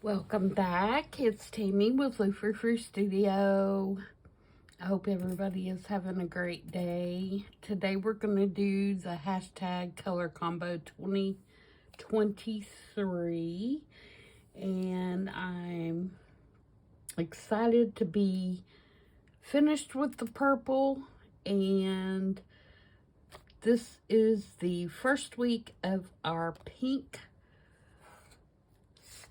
Welcome back. It's Tammy with Frou-frou Studio. I hope everybody is having a great day. Today we're going to do the hashtag color combo 2023. And I'm excited to be finished with the purple. And this is the first week of our pink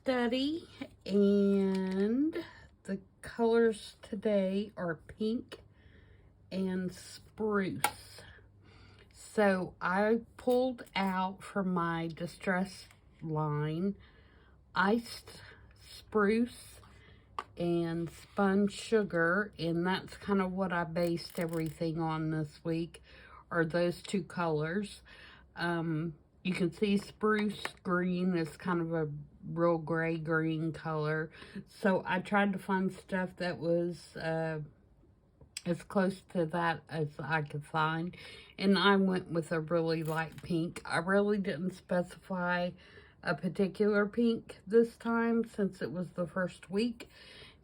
study, and the colors today are pink and spruce. So I pulled out from my distress line iced spruce and spun sugar, and that's kind of what I based everything on this week, are those two colors. You can see spruce green is kind of a real gray green color. So I tried to find stuff that was as close to that as I could find. And I went with a really light pink. I really didn't specify a particular pink this time since it was the first week.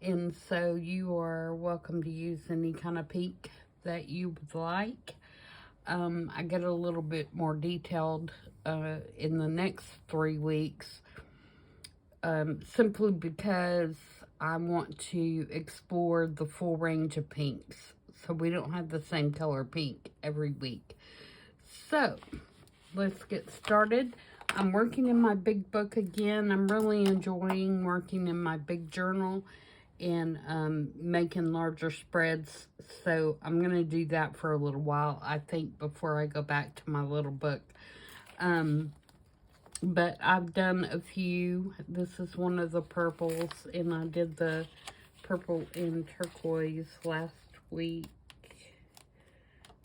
And so you are welcome to use any kind of pink that you would like. I get a little bit more detailed in the next 3 weeks, simply because I want to explore the full range of pinks, so we don't have the same color pink every week. So let's get started. I'm working in my big book again. I'm really enjoying working in my big journal and making larger spreads, so I'm going to do that for a little while, I think, before I go back to my little book. But I've done a few. This is one of the purples, and I did the purple and turquoise last week.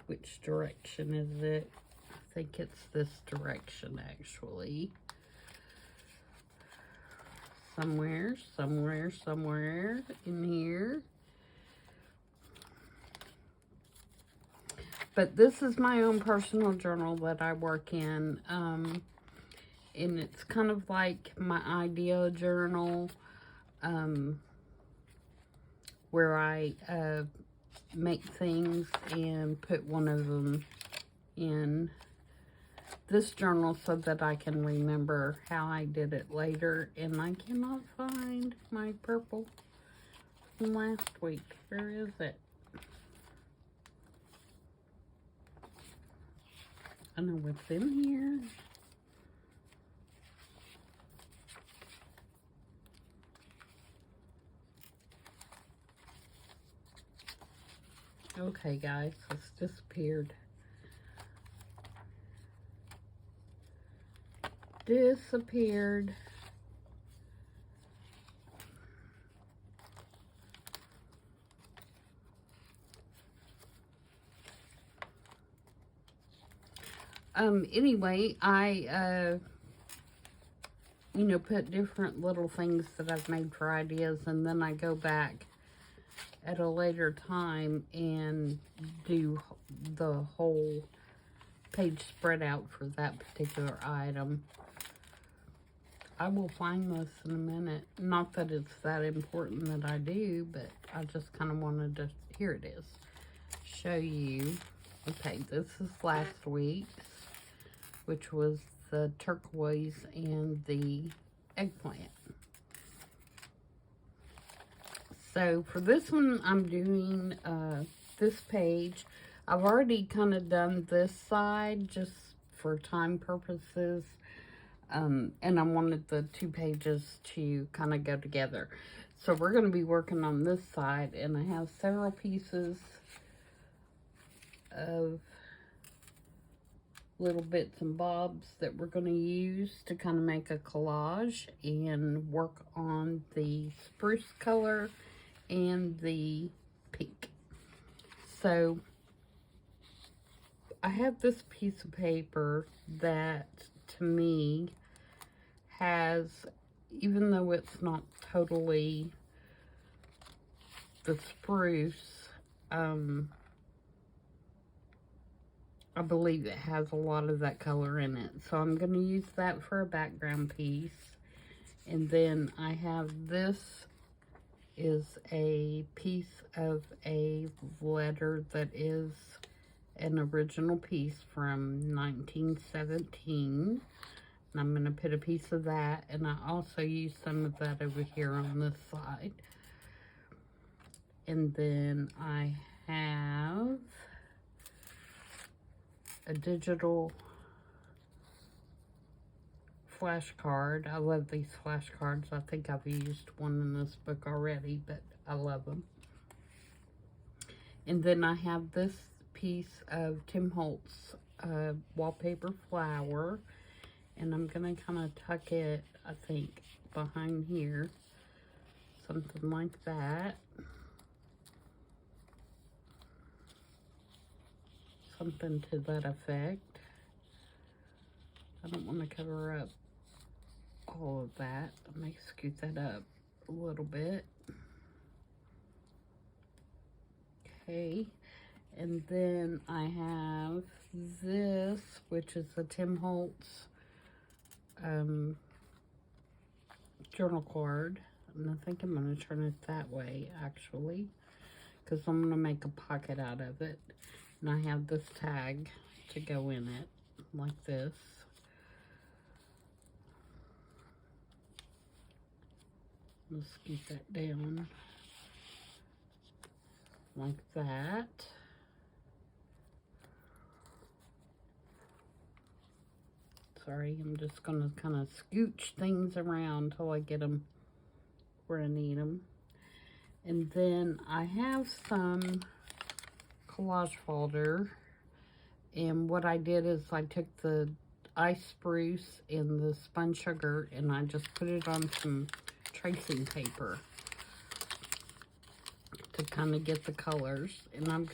Which direction is it? I think it's this direction, actually. Somewhere in here. But this is my own personal journal that I work in. And it's kind of like my idea journal, where I make things and put one of them in this journal so that I can remember how I did it later. And I cannot find my purple from last week. Where is it? I know what's in here. Okay, guys, it's disappeared. Disappeared. Anyway, I, put different little things that I've made for ideas, and then I go back at a later time and do the whole page spread out for that particular item. I will find this in a minute. Not that it's that important that I do, but I just kind of wanted to, here it is, show you. Okay, this is last week's, which was the turquoise and the eggplant. So for this one, I'm doing this page. I've already kind of done this side just for time purposes. And I wanted the two pages to kind of go together. So we're going to be working on this side, and I have several pieces of little bits and bobs that we're going to use to kind of make a collage and work on the spruce color and the pink. So I have this piece of paper that, to me, has, even though it's not totally the spruce, I believe it has a lot of that color in it. So I'm going to use that for a background piece. And then I have this is a piece of a letter that is an original piece from 1917. And I'm going to put a piece of that, and I also use some of that over here on this side. And then I have a digital flashcard. I love these flashcards. I think I've used one in this book already, but I love them. And then I have this piece of Tim Holtz wallpaper flower, and I'm going to kind of tuck it, I think, behind here. Something like that. Something to that effect. I don't want to cover up all of that. Let me scoot that up a little bit. Okay. And then I have this, which is the Tim Holtz journal card. And I think I'm going to turn it that way, actually, because I'm going to make a pocket out of it. And I have this tag to go in it, like this. Let's scoot that down, like that. Sorry, I'm just going to kind of scooch things around till I get them where I need them. And then I have some collage folder, and what I did is I took the ice spruce and the spun sugar, and I just put it on some tracing paper to kind of get the colors. And I'm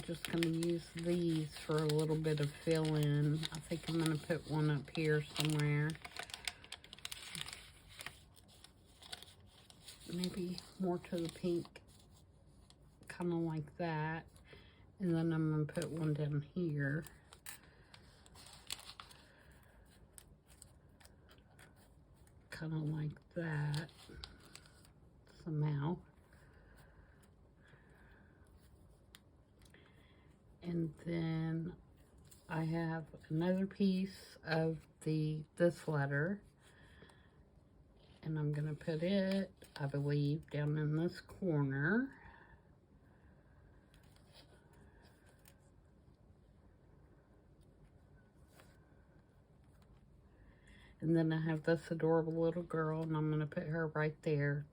just going to use these for a little bit of fill-in. I think I'm going to put one up here somewhere. Maybe more to the pink, kind of like that. And then I'm going to put one down here. Kind of like that, somehow. And then I have another piece of this letter, and I'm going to put it, I believe, down in this corner. And then I have this adorable little girl, and I'm going to put her right there.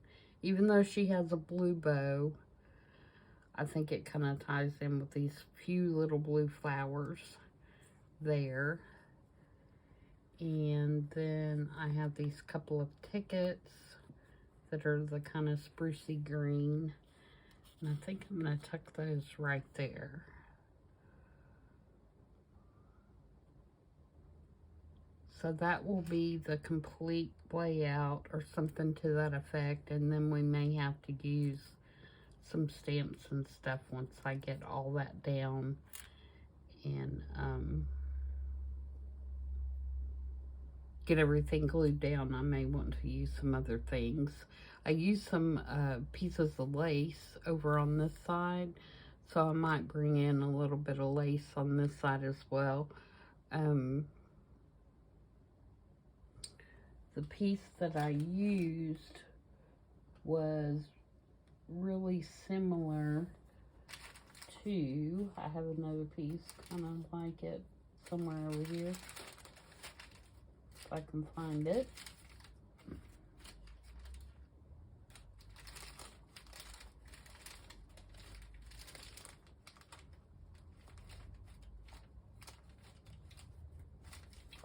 Even though she has a blue bow, I think it kind of ties in with these few little blue flowers there. And then I have these couple of tickets that are the kind of sprucey green. And I think I'm going to tuck those right there. So that will be the complete layout or something to that effect. And then we may have to use some stamps and stuff once I get all that down. And get everything glued down. I may want to use some other things. I used some pieces of lace over on this side. So I might bring in a little bit of lace on this side as well. The piece that I used was really similar to, I have another piece kind of like it somewhere over here, if I can find it.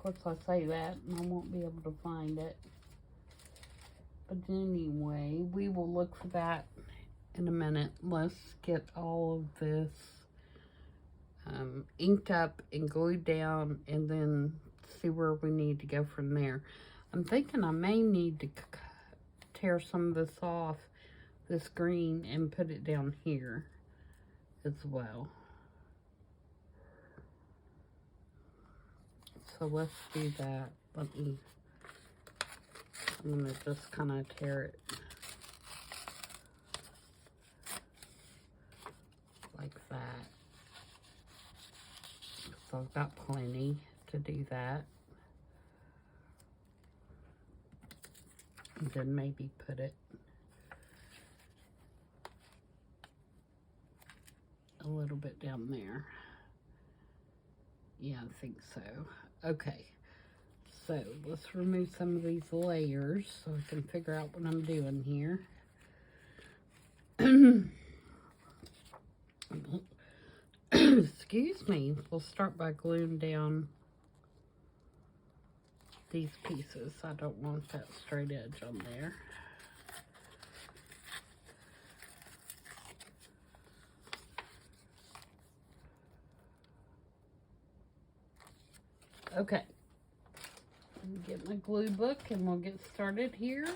Of course, I say that, and I won't be able to find it. But anyway, we will look for that in a minute. Let's get all of this inked up and glued down, and then see where we need to go from there. I'm thinking I may need to tear some of this off, this green, and put it down here as well. So let's do that. I'm going to just kind of tear it like that. So I've got plenty to do that. And then maybe put it a little bit down there. Yeah, I think so. Okay, so let's remove some of these layers so I can figure out what I'm doing here. Excuse me. We'll start by gluing down these pieces. I don't want that straight edge on there. Okay. Get my glue book and we'll get started here.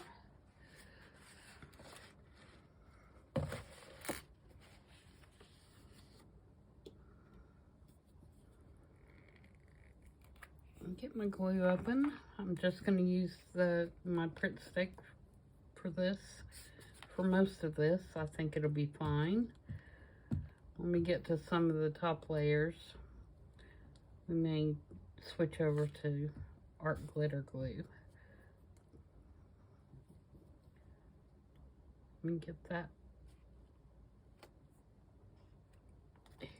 Get my glue open. I'm just going to use my Pritt stick for this. For most of this, I think it'll be fine. Let me get to some of the top layers. We may switch over to art glitter glue. Let me get that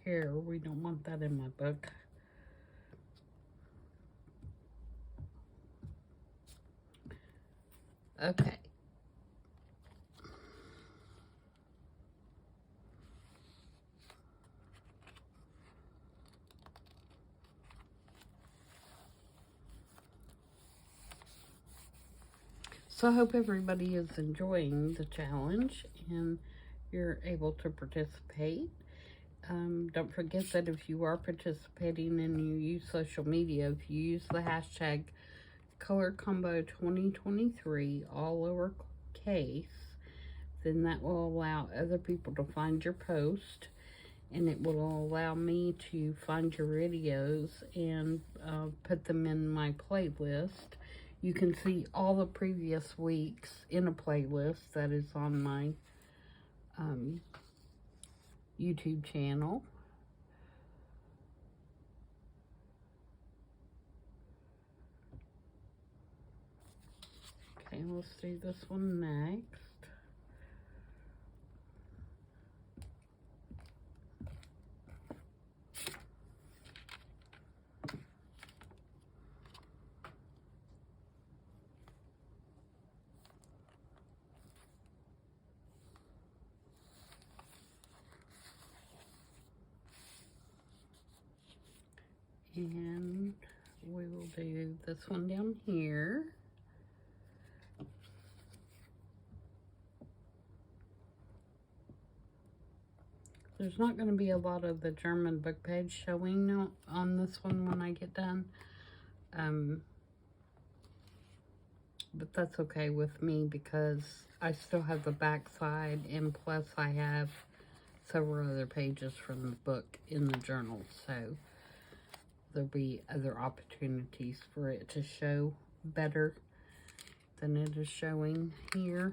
here. We don't want that in my book. Okay. So I hope everybody is enjoying the challenge and you're able to participate. Don't forget that if you are participating and you use social media, if you use the hashtag Color Combo 2023, all lowercase, then that will allow other people to find your post, and it will allow me to find your videos and put them in my playlist. You can see all the previous weeks in a playlist that is on my YouTube channel. Okay, let's do this one next. And we will do this one down here. There's not going to be a lot of the German book page showing on this one when I get done. But that's okay with me because I still have the back side, and plus I have several other pages from the book in the journal, so there'll be other opportunities for it to show better than it is showing here.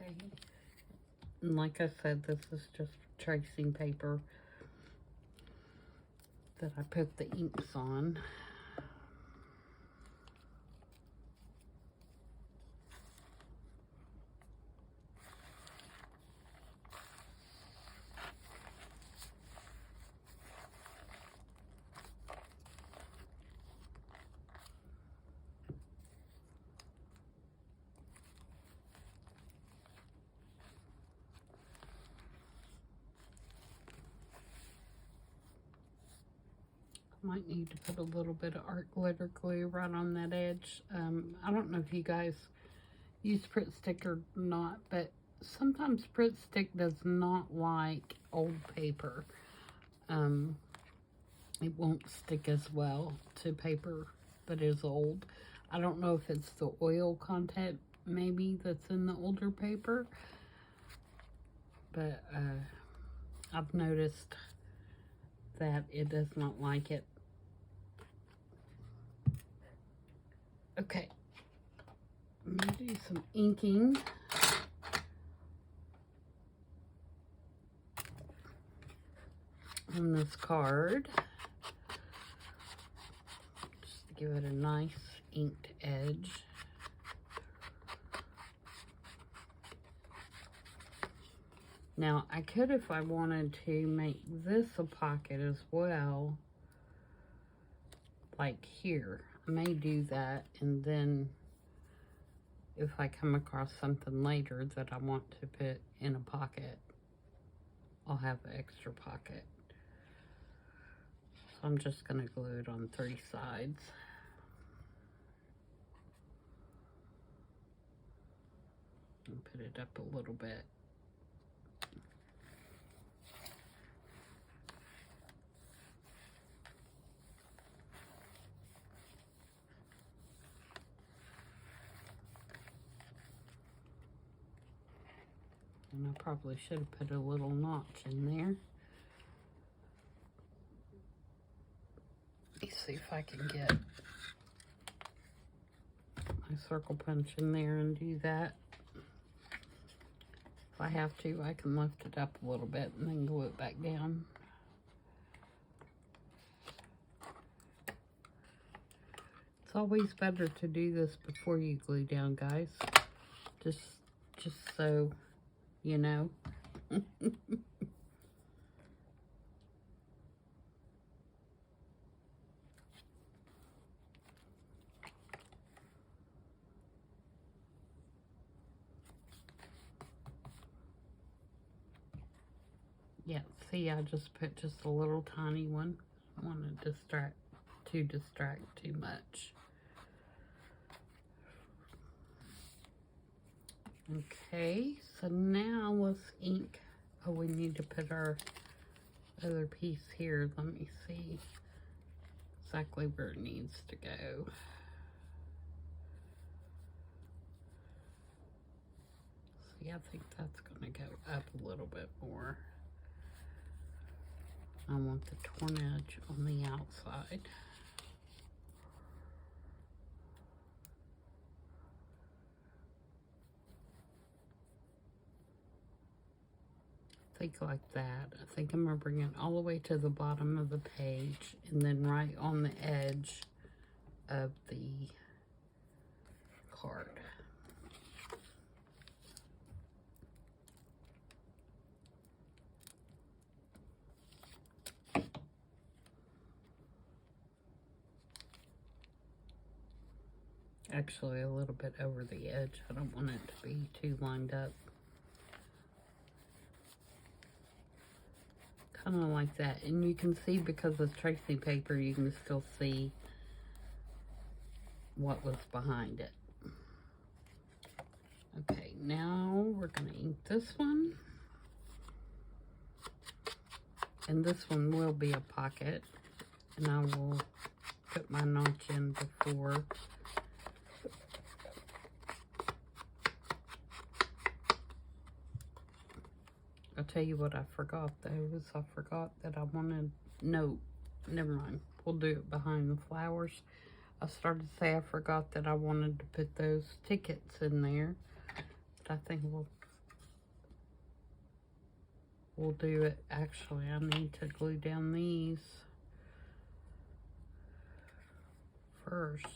Okay, and like I said, this is just tracing paper that I put the inks on. Might need to put a little bit of art glitter glue right on that edge. I don't know if you guys use Pritt stick or not, but sometimes Pritt stick does not like old paper. It won't stick as well to paper that is old. I don't know if it's the oil content maybe that's in the older paper, but I've noticed that it does not like it. Okay, I'm gonna do some inking. On this card, just to give it a nice inked edge. Now, I could, if I wanted to, make this a pocket as well, like here. I may do that, and then if I come across something later that I want to put in a pocket, I'll have an extra pocket. So I'm just going to glue it on 3 sides. And put it up a little bit. And I probably should have put a little notch in there. Let me see if I can get my circle punch in there and do that. If I have to, I can lift it up a little bit and then glue it back down. It's always better to do this before you glue down, guys. Just so you know. Yeah, see, I just put just a little tiny one. I don't want to distract too much. Okay, so now let's ink. Oh, we need to put our other piece here. Let me see exactly where it needs to go. See, I think that's going to go up a little bit more. I want the torn edge on the outside. I think like that. I think I'm going to bring it all the way to the bottom of the page and then right on the edge of the card. Actually, a little bit over the edge. I don't want it to be too lined up. Kind of like that. And you can see, because it's tracing paper, you can still see what was behind it. Okay, now we're going to ink this one. And this one will be a pocket. And I will put my notch in before. I'll tell you what I forgot though, is I forgot that I wanted, no, never mind. We'll do it behind the flowers. I started to say I forgot that I wanted to put those tickets in there. But I think we'll do it. Actually, I need to glue down these first.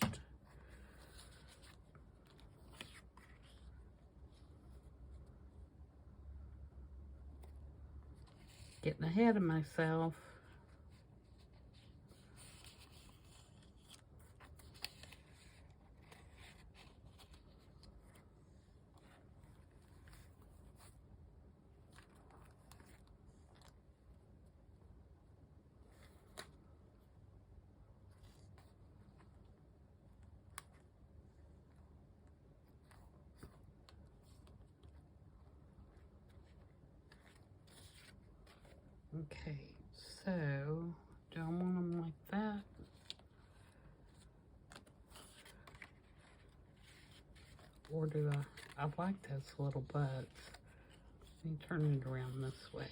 Getting ahead of myself. Okay, so do I want them like that? or do I like those little buds. Let me turn it around this way.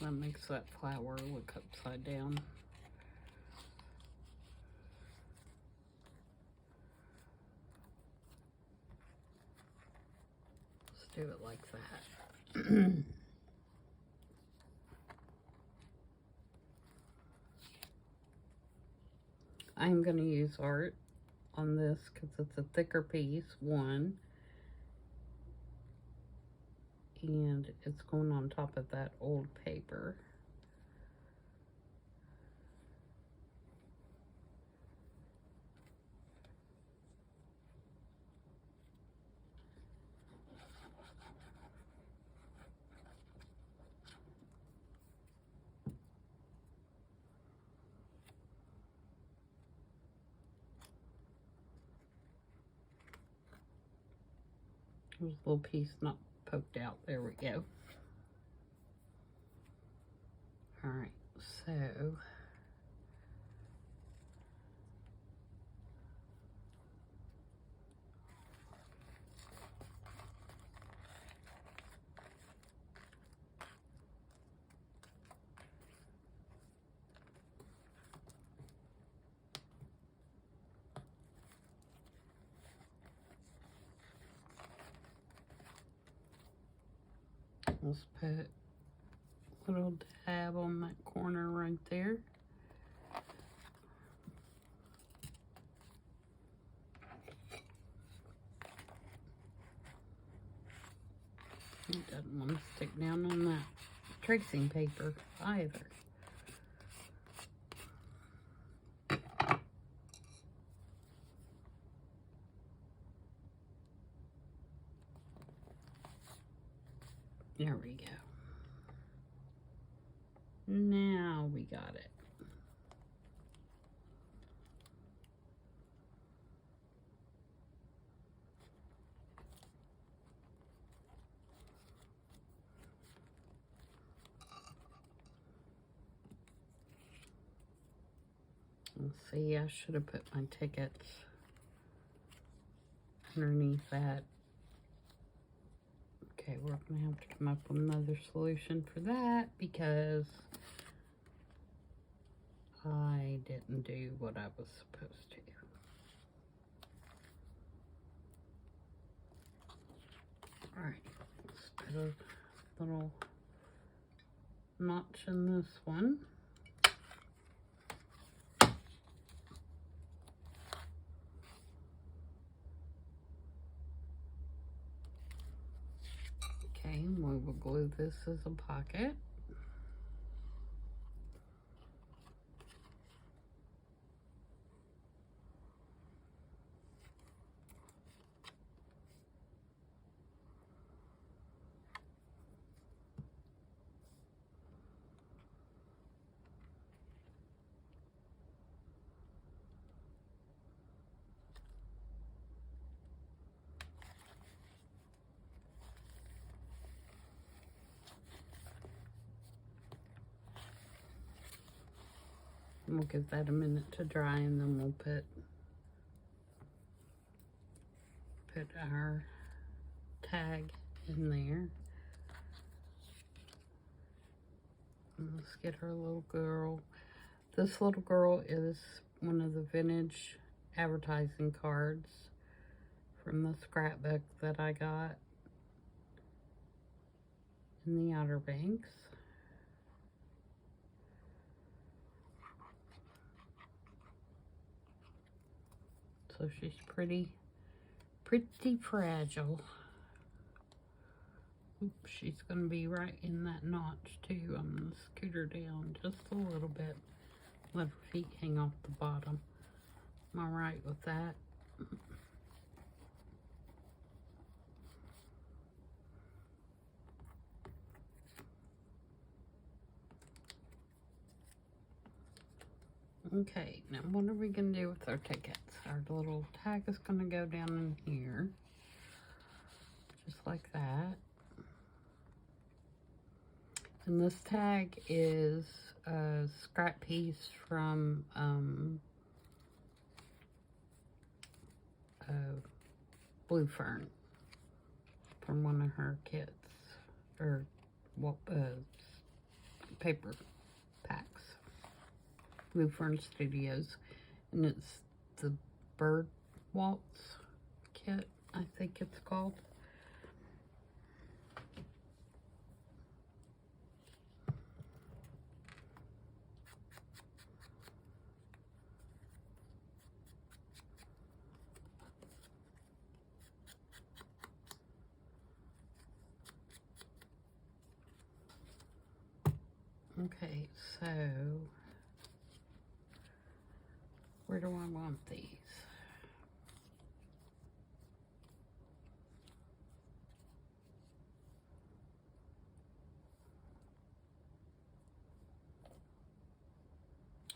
That makes that flower look upside down. Let's do it like that. I'm going to use art on this because it's a thicker piece, one. And it's going on top of that old paper. There's a little piece not poked out. There we go. All right, so let's put a little dab on that corner right there. It doesn't want to stick down on that tracing paper either. There we go. Now we got it. Let's see, I should have put my tickets underneath that. Okay, we're gonna have to come up with another solution for that because I didn't do what I was supposed to. All right, let's put a little notch in this one. Okay, and we will glue this as a pocket. And we'll give that a minute to dry, and then we'll put our tag in there. And let's get our little girl. This little girl is one of the vintage advertising cards from the scrapbook that I got in the Outer Banks. So she's pretty fragile. Oops, she's gonna be right in that notch too. I'm gonna scoot her down just a little bit. Let her feet hang off the bottom. Am I right with that? Okay, now what are we going to do with our tickets? Our little tag is going to go down in here, just like that. And this tag is a scrap piece from Blue Fern, from one of her kits, or paper packs. Blue Fern Studios, and it's the Bird Waltz kit, I think it's called. Okay, so where do I want these?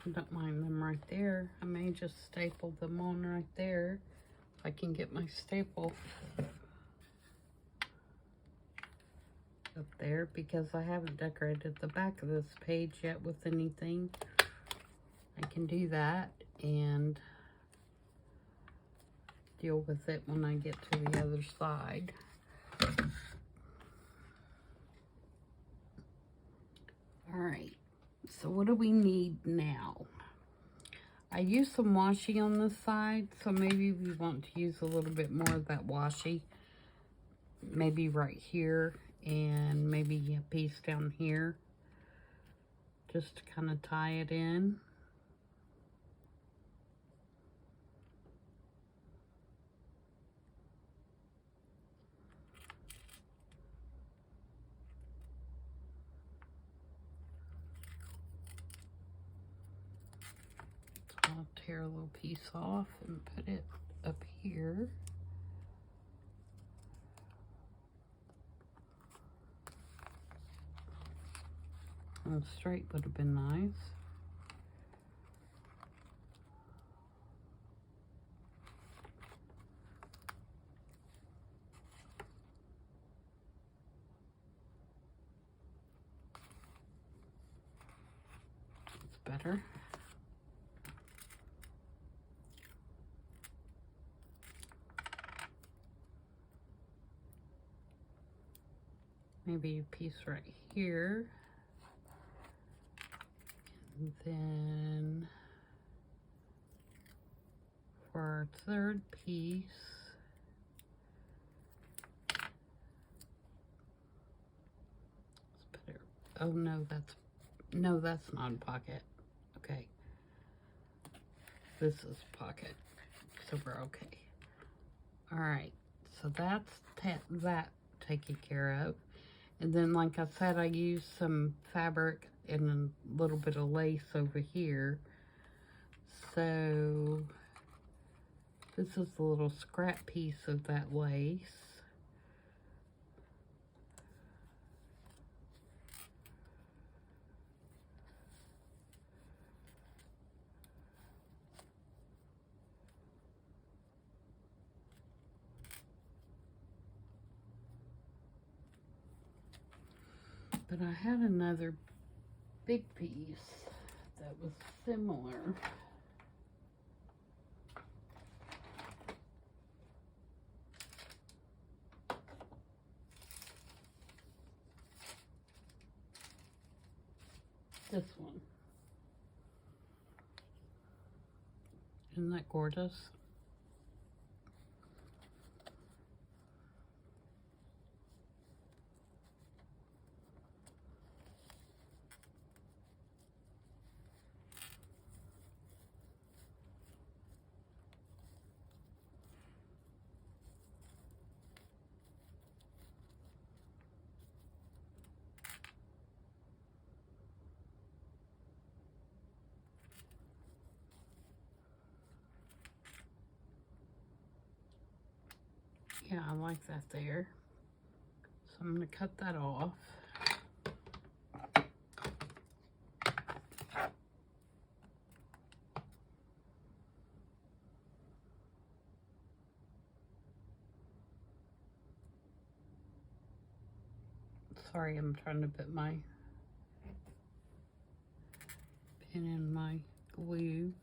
I don't mind them right there. I may just staple them on right there if I can get my staple up there, because I haven't decorated the back of this page yet with anything. I can do that and deal with it when I get to the other side. All right, so what do we need now? I used some washi on this side, so maybe we want to use a little bit more of that washi. Maybe right here, and maybe a piece down here, just to kind of tie it in. So I'll tear a little piece off and put it up here. And straight would have been nice. It's better. Maybe a piece right here. And then for our third piece, let's put it, oh no, that's not a pocket. Okay. This is pocket, so we're okay. All right, so that's that taken care of. And then, like I said, I used some fabric and a little bit of lace over here. So this is a little scrap piece of that lace. But I had another big piece that was similar. This one. Isn't that gorgeous? Yeah, I like that there. So I'm going to cut that off. Sorry, I'm trying to put my pin in my glue.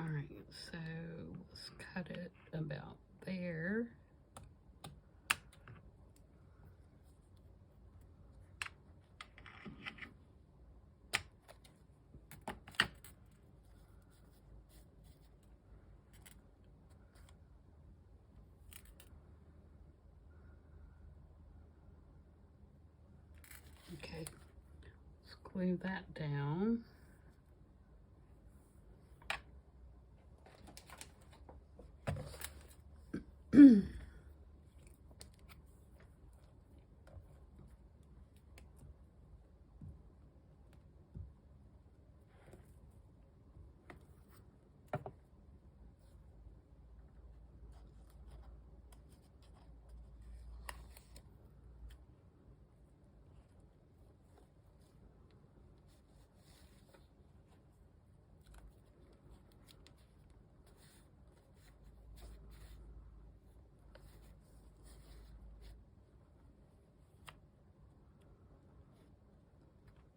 Alright, so let's cut it about there. Okay, let's glue that down.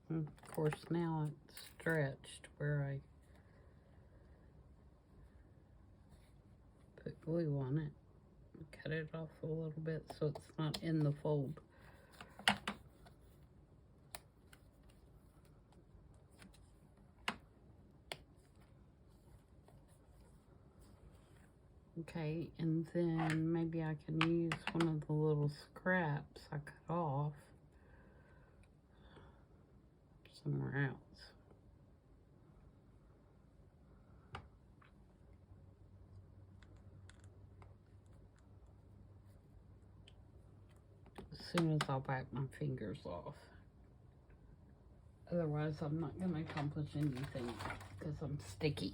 And of course, now it's stretched where I put glue on it. Cut it off a little bit so it's not in the fold. Okay, and then maybe I can use one of the little scraps I cut off somewhere else. As soon as I wipe my fingers off. Otherwise, I'm not going to accomplish anything because I'm sticky.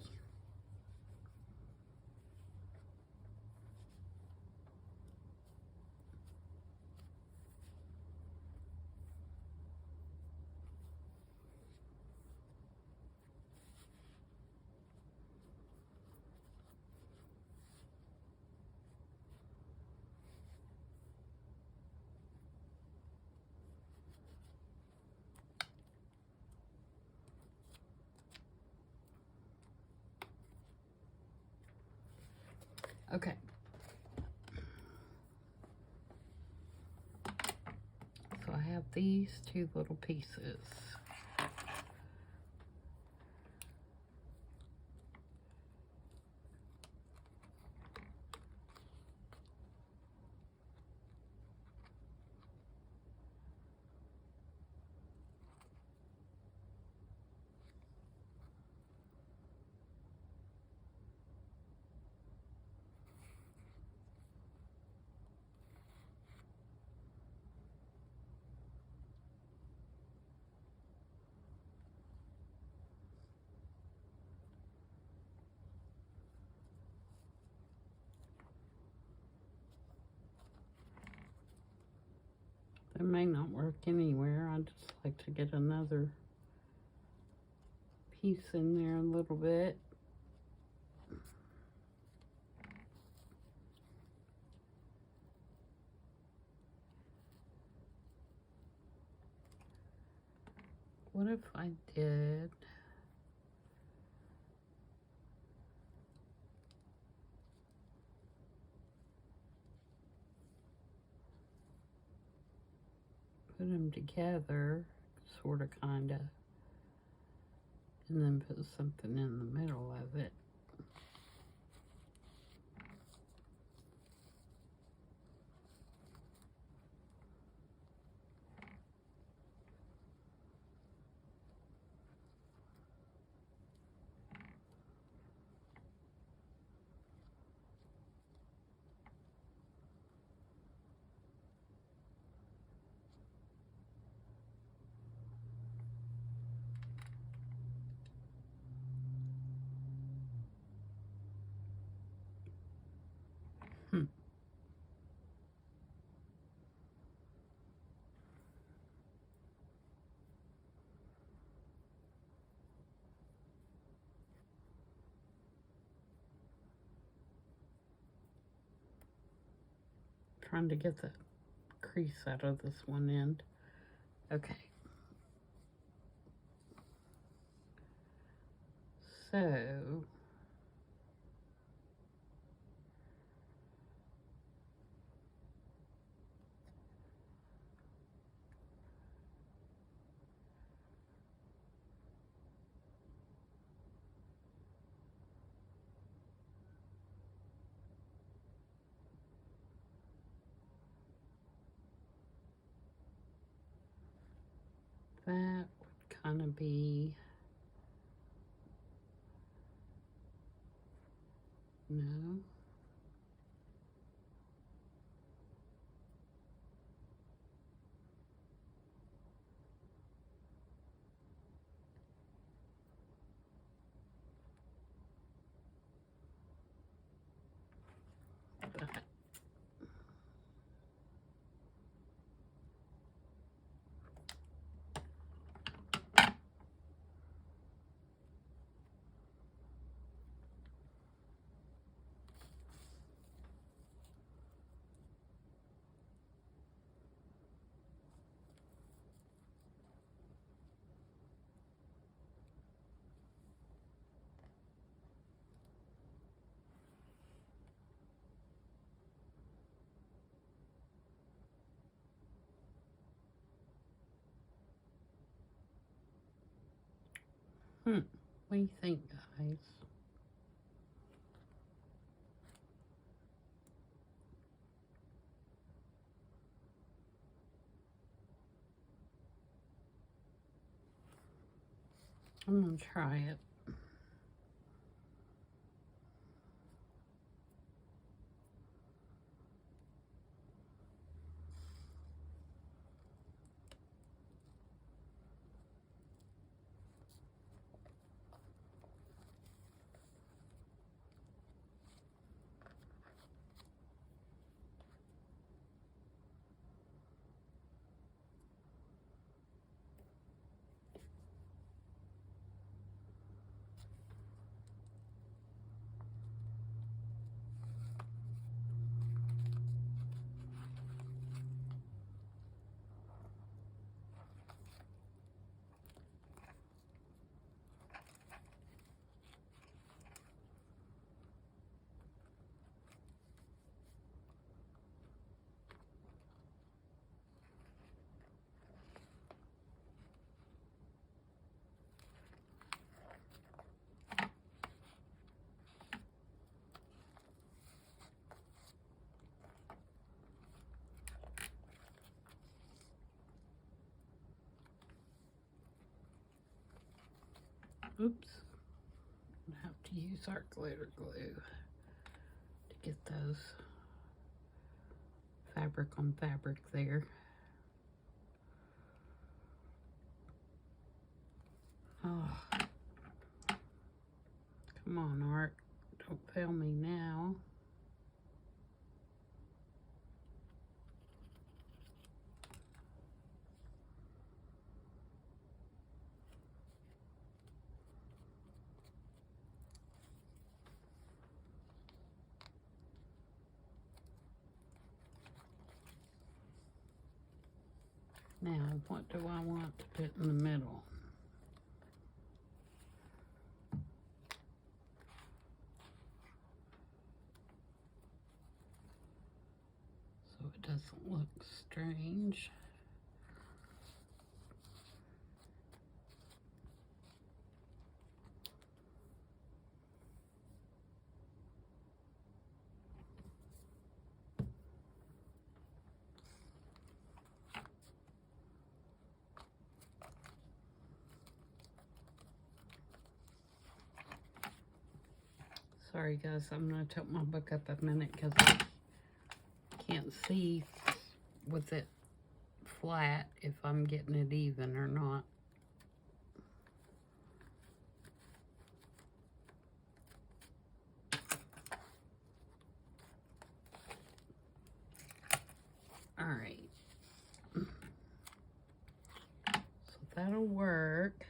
Okay. So I have these two little pieces. It may not work anywhere. I just like to get another piece in there a little bit. What if I did put them together, sort of, kind of, and then put something in the middle of it? trying to get the crease out of this one end. Okay. So, that would kind of be, no. That. What do you think, guys? I'm gonna try it. Oops. I have to use our glitter glue to get those fabric on fabric there. Oh. Come on, Art. Don't fail me now. Now, what do I want to put in the middle? So it doesn't look strange. Sorry guys, I'm going to tilt my book up a minute because I can't see with it flat if I'm getting it even or not. All right. So that'll work.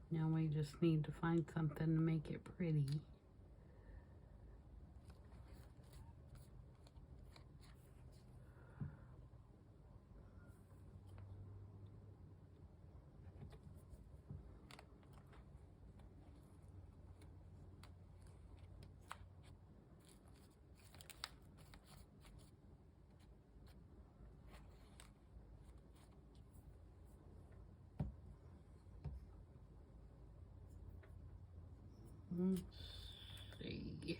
Now we just need to find something to make it pretty. Let's see.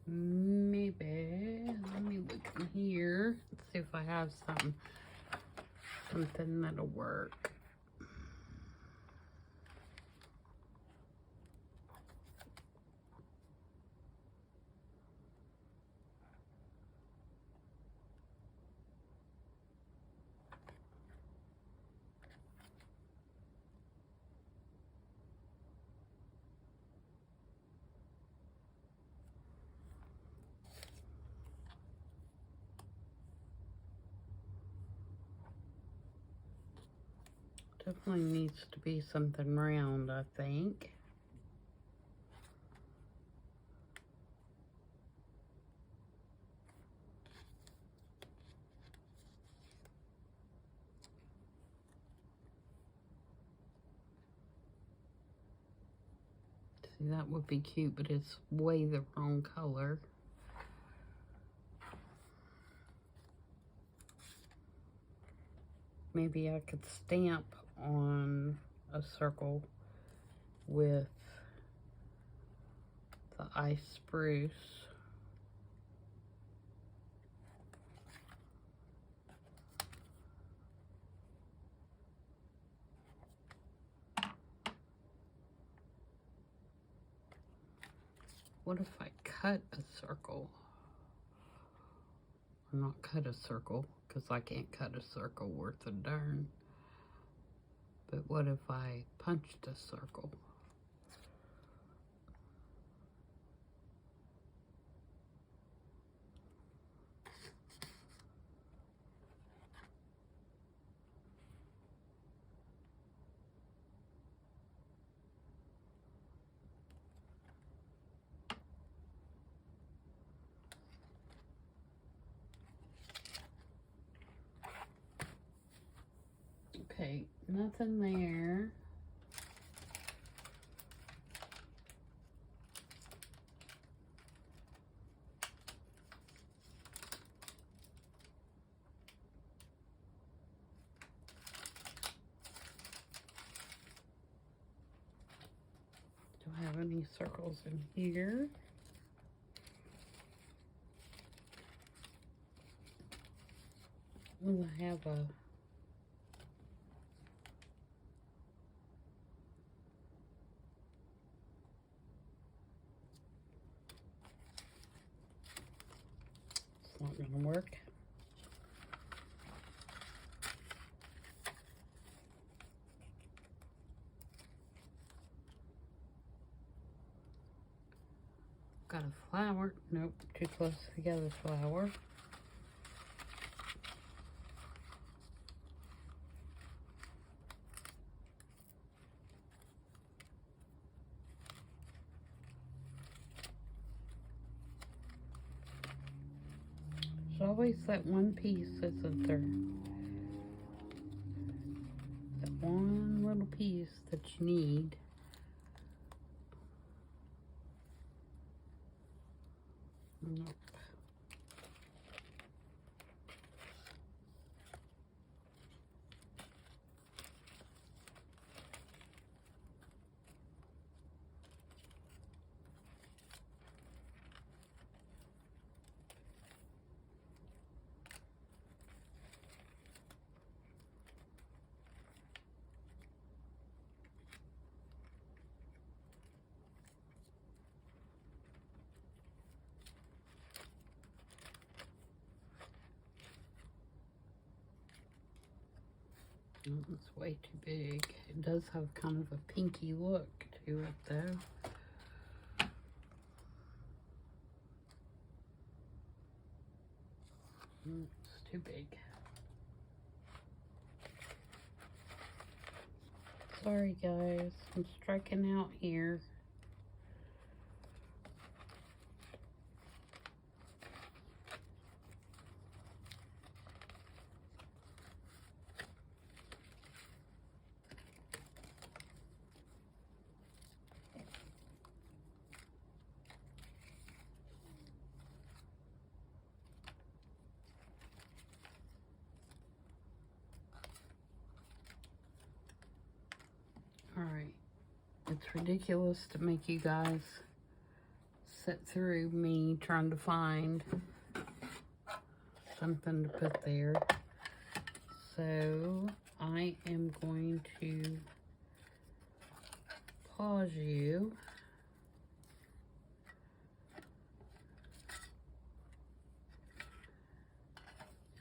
Maybe, let me look in here. Let's see if I have something that'll work. Definitely needs to be something round, I think. See, that would be cute, but it's way the wrong color. Maybe I could stamp on a circle with the ice spruce. What if I cut a circle? Or not cut a circle, because I can't cut a circle worth a darn. But what if I punched a circle? Okay, nothing there. Do I have any circles in here? Well, I have a it's not gonna work. Got a flower. Nope, too close together flower. There's always that one piece, isn't there? That one little piece that you need. Nope. It's way too big. It does have kind of a pinky look to it though. It's too big. Sorry guys, I'm striking out here. Alright, it's ridiculous to make you guys sit through me trying to find something to put there. So I am going to pause you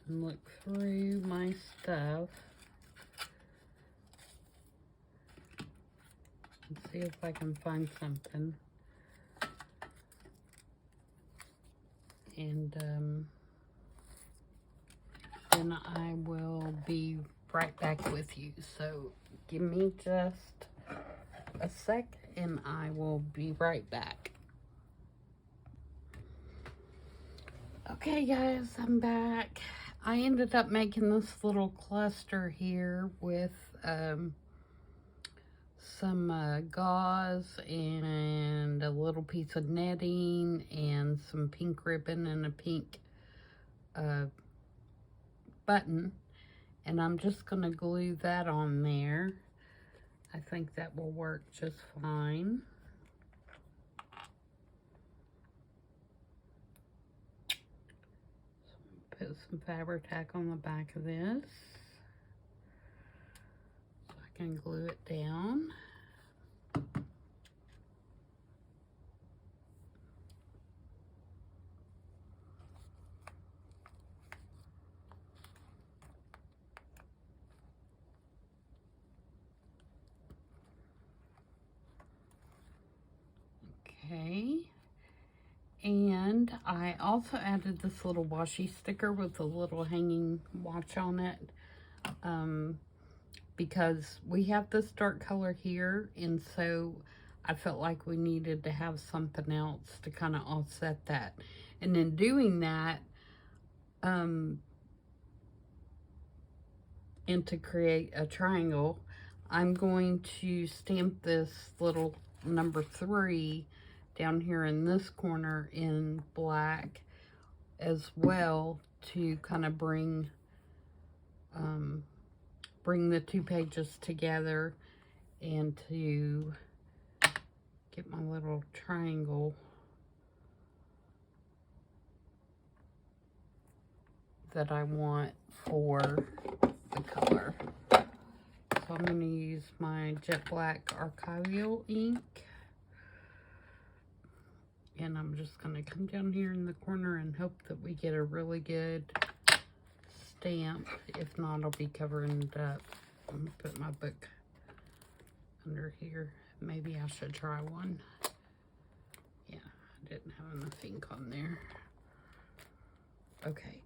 and look through my stuff and see if I can find something. And then I will be right back with you. So give me just a sec and I will be right back. Okay guys, I'm back. I ended up making this little cluster here with some gauze and a little piece of netting and some pink ribbon and a pink button, and I'm just going to glue that on there. I think that will work just fine. So put some Fabri-Tac on the back of this so I can glue it down. Okay, and I also added this little washi sticker with a little hanging watch on it, because we have this dark color here, and so I felt like we needed to have something else to kind of offset that. And in doing that, and to create a triangle, I'm going to stamp this little number 3 down here in this corner in black as well, to kind of bring the 2 pages together and to get my little triangle that I want for the color. So I'm going to use my jet black archival ink, and I'm just going to come down here in the corner and hope that we get a really good stamp. If not, I'll be covering it up. I'm going to put my book under here. Maybe I should try one. Yeah, I didn't have enough ink on there. Okay.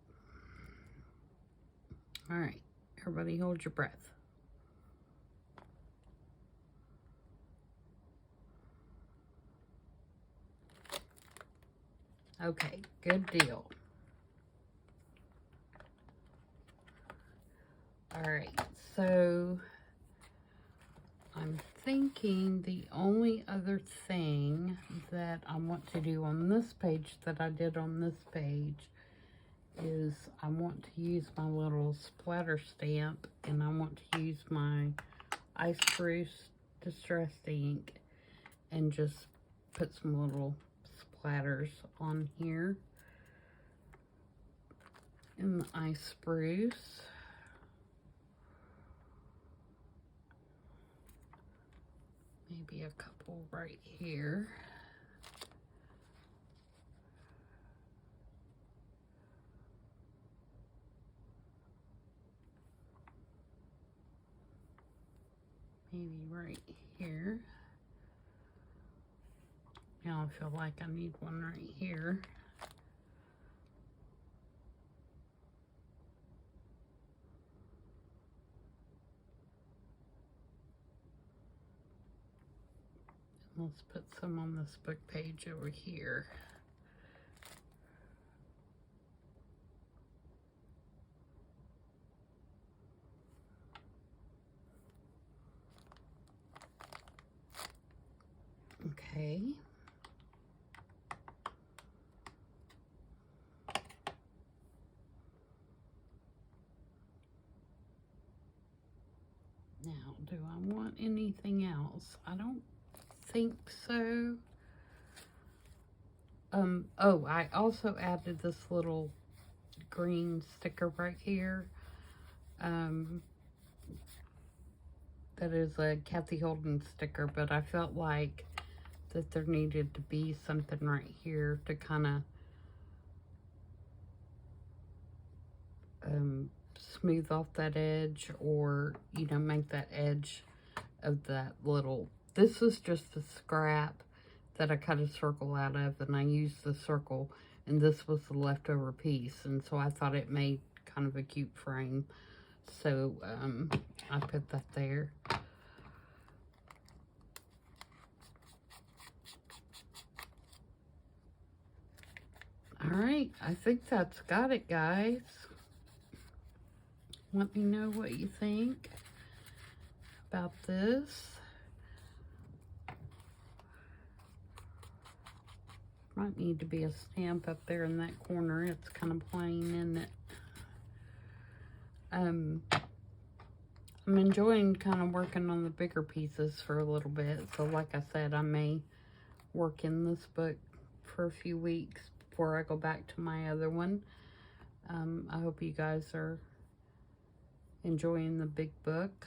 All right, everybody hold your breath. Okay, good deal. All right, so I'm thinking the only other thing that I want to do on this page that I did on this page is I want to use my little splatter stamp, and I want to use my Ice Spruce Distressed ink and just put some little splatters on here in the Ice Spruce. Maybe a couple right here. Maybe right here. Now I feel like I need one right here. Let's put some on this book page over here. Okay. Now, do I want anything else? I don't think so. Oh, I also added this little green sticker right here. That is a Kathy Holden sticker, but I felt like that there needed to be something right here to kind of smooth off that edge, or, you know, make that edge of that little, this is just a scrap that I cut a circle out of, and I used the circle, and this was the leftover piece, and so I thought it made kind of a cute frame, so I put that there. All right, I think that's got it, guys. Let me know what you think about this. Might need to be a stamp up there in that corner. It's kind of plain, isn't it? I'm enjoying kind of working on the bigger pieces for a little bit. So like I said, I may work in this book for a few weeks before I go back to my other one. I hope you guys are enjoying the big book.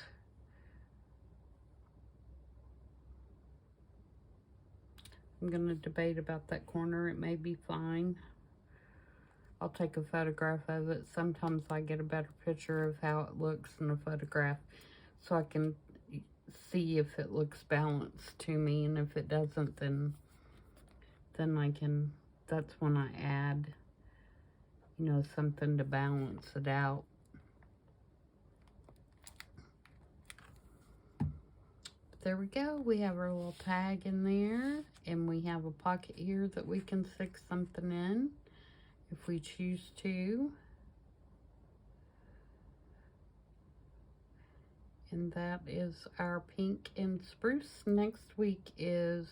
I'm going to debate about that corner. It may be fine. I'll take a photograph of it. Sometimes I get a better picture of how it looks in a photograph, so I can see if it looks balanced to me, and if it doesn't, then I can, that's when I add, you know, something to balance it out. There we go. We have our little tag in there, and we have a pocket here that we can stick something in if we choose to. And that is our pink and spruce. Next week is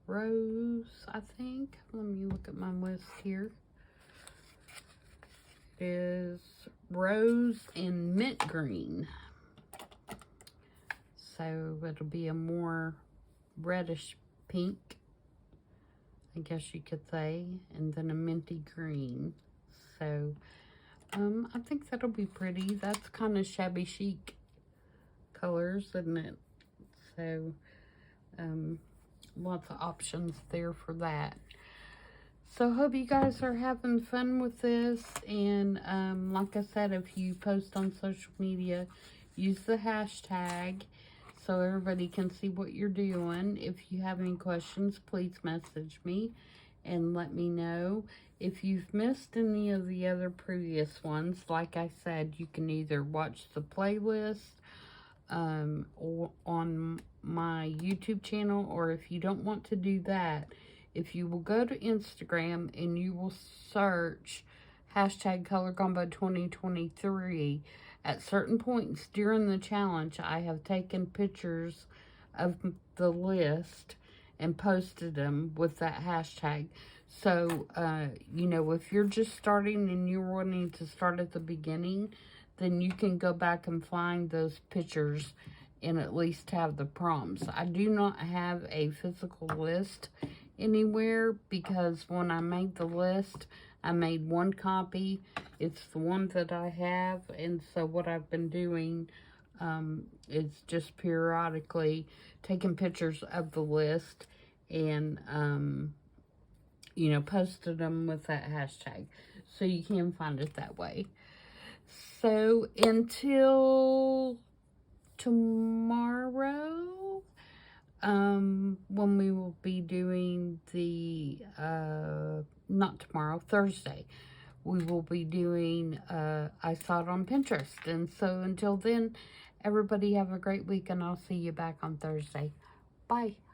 rose, I think. Let me look at my list here. It is rose and mint green. So it'll be a more reddish pink, I guess you could say, and then a minty green. So I think that'll be pretty. That's kind of shabby chic colors, isn't it? So lots of options there for that. So hope you guys are having fun with this, and like I said, if you post on social media, use the hashtag so everybody can see what you're doing. If you have any questions, please message me and let me know. If you've missed any of the other previous ones, like I said, you can either watch the playlist or on my YouTube channel, or if you don't want to do that, if you will go to Instagram and you will search hashtag Color Combo 2023, at certain points during the challenge, I have taken pictures of the list and posted them with that hashtag. So, you know, if you're just starting and you're wanting to start at the beginning, then you can go back and find those pictures and at least have the prompts. I do not have a physical list anywhere, because when I made the list, I made one copy. It's the one that I have, and so what I've been doing is just periodically taking pictures of the list and, you know, posted them with that hashtag. So you can find it that way. So until tomorrow, when we will be doing the, not tomorrow, Thursday, we will be doing, I Saw It on Pinterest. And so until then, everybody have a great week, and I'll see you back on Thursday. Bye.